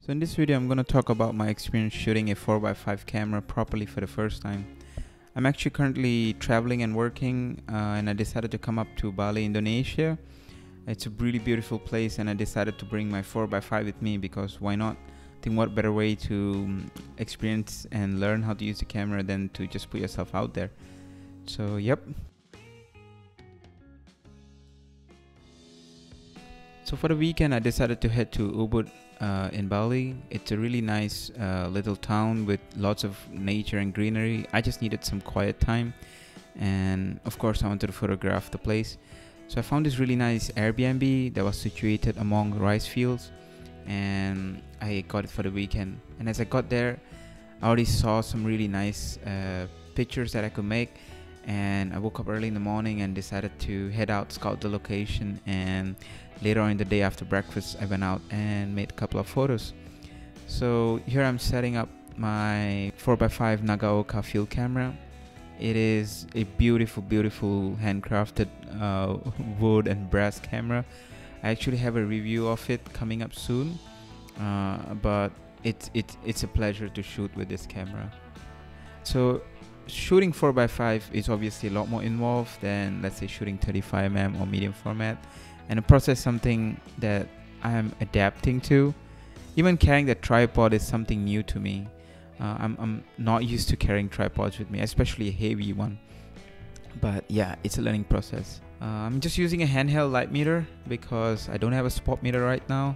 So in this video I'm going to talk about my experience shooting a 4x5 camera properly for the first time. I'm actually currently traveling and working and I decided to come up to Bali, Indonesia. It's a really beautiful place and I decided to bring my 4x5 with me because why not? I think what better way to experience and learn how to use the camera than to just put yourself out there. So yep. So for the weekend I decided to head to Ubud in Bali. It's a really nice little town with lots of nature and greenery. I just needed some quiet time and of course I wanted to photograph the place. So I found this really nice Airbnb that was situated among rice fields and I got it for the weekend. And as I got there I already saw some really nice pictures that I could make, and I woke up early in the morning and decided to head out, scout the location, and later on in the day after breakfast I went out and made a couple of photos. So here I'm setting up my 4x5 Nagaoka field camera. It is a beautiful handcrafted wood and brass camera. I actually have a review of it coming up soon, but it's a pleasure to shoot with this camera. So shooting 4x5 is obviously a lot more involved than, let's say, shooting 35mm or medium format, and the process is something that I am adapting to. Even carrying the tripod is something new to me. I'm not used to carrying tripods with me, especially a heavy one. But yeah, it's a learning process. I'm just using a handheld light meter because I don't have a spot meter right now,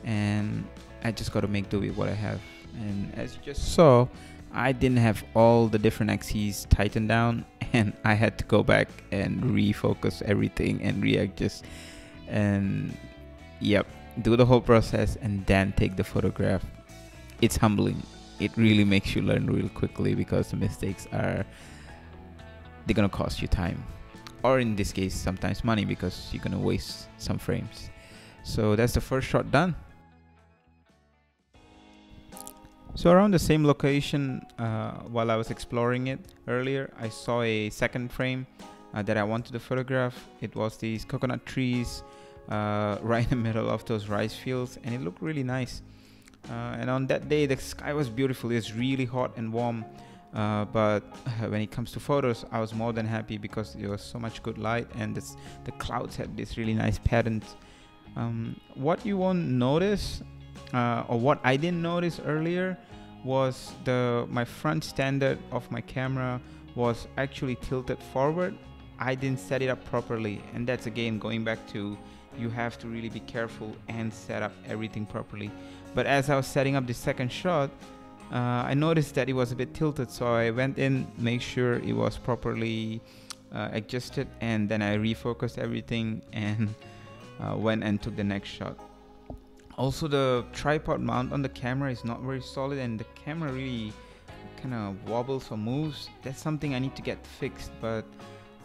and I just got to make do with what I have. And as you just saw, I didn't have all the different axes tightened down, and I had to go back and refocus everything and readjust, and yep, do the whole process and then take the photograph. It's humbling. It really makes you learn real quickly because the mistakes they're gonna cost you time, or in this case sometimes money, because you're gonna waste some frames. So that's the first shot done. So around the same location, while I was exploring it earlier, I saw a second frame that I wanted to photograph. It was these coconut trees right in the middle of those rice fields, and it looked really nice. And on that day the sky was beautiful. It's really hot and warm, but when it comes to photos I was more than happy because there was so much good light, and the clouds had this really nice patterns. What you won't notice, or what I didn't notice earlier, was my front standard of my camera was actually tilted forward. I didn't set it up properly, and that's again going back to you have to really be careful and set up everything properly. But as I was setting up the second shot, I noticed that it was a bit tilted, so I went in, make sure it was properly adjusted, and then I refocused everything and went and took the next shot. Also, the tripod mount on the camera is not very solid, and the camera really kind of wobbles or moves. That's something I need to get fixed, but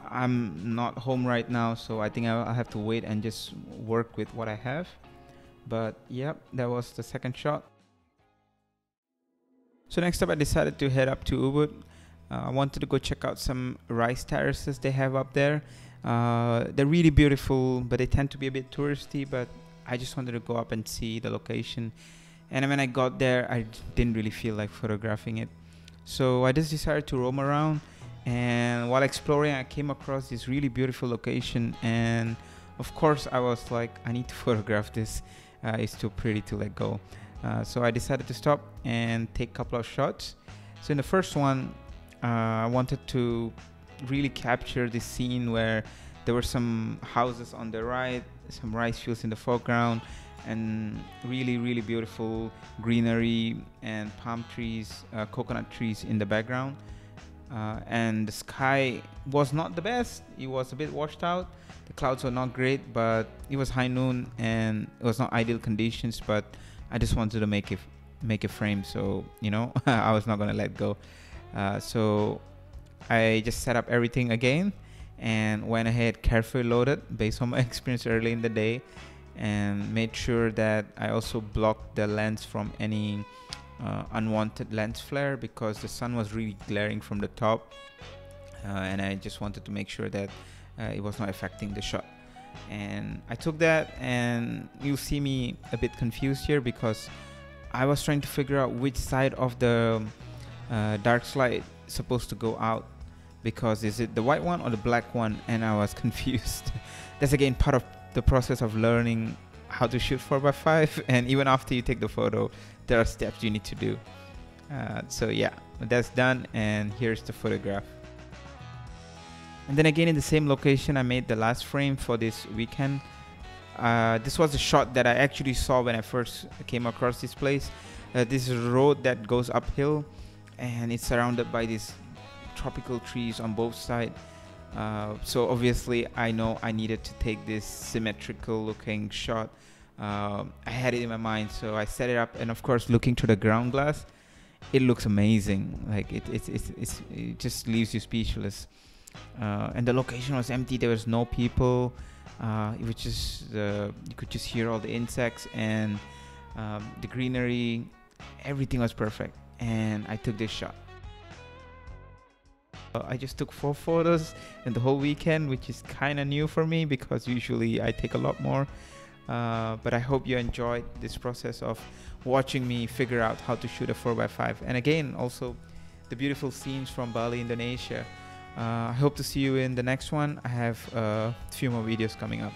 I'm not home right now, so I think I'll have to wait and just work with what I have. But yep, that was the second shot. So next up I decided to head up to Ubud. I wanted to go check out some rice terraces they have up there. They're really beautiful, but they tend to be a bit touristy, but I just wanted to go up and see the location. And when I got there I didn't really feel like photographing it, so I just decided to roam around. And while exploring I came across this really beautiful location, and of course I was like, I need to photograph this. It's too pretty to let go. So I decided to stop and take a couple of shots. So in the first one I wanted to really capture this scene where there were some houses on the right, some rice fields in the foreground, and really beautiful greenery and palm trees, coconut trees in the background. And the sky was not the best. It was a bit washed out. The clouds were not great, but it was high noon and it was not ideal conditions, but I just wanted to make a frame, so you know I was not gonna let go. So I just set up everything again and went ahead, carefully loaded based on my experience early in the day, and made sure that I also blocked the lens from any unwanted lens flare, because the sun was really glaring from the top, and I just wanted to make sure that it was not affecting the shot. And I took that, and you'll see me a bit confused here because I was trying to figure out which side of the dark slide is supposed to go out, because is it the white one or the black one, and I was confused. That's again part of the process of learning how to shoot 4x5, and even after you take the photo there are steps you need to do. So yeah, that's done, and here's the photograph. And then again in the same location I made the last frame for this weekend. This was a shot that I actually saw when I first came across this place. This is a road that goes uphill, and it's surrounded by these tropical trees on both sides. So obviously I know I needed to take this symmetrical looking shot. I had it in my mind, so I set it up, and of course looking through the ground glass, it looks amazing. Like it just leaves you speechless. And the location was empty, there was no people. It was just you could just hear all the insects and the greenery. Everything was perfect, and I took this shot. I just took 4 photos in the whole weekend, which is kind of new for me because usually I take a lot more. But I hope you enjoyed this process of watching me figure out how to shoot a 4x5, and again also the beautiful scenes from Bali, Indonesia. I hope to see you in the next one. I have a few more videos coming up.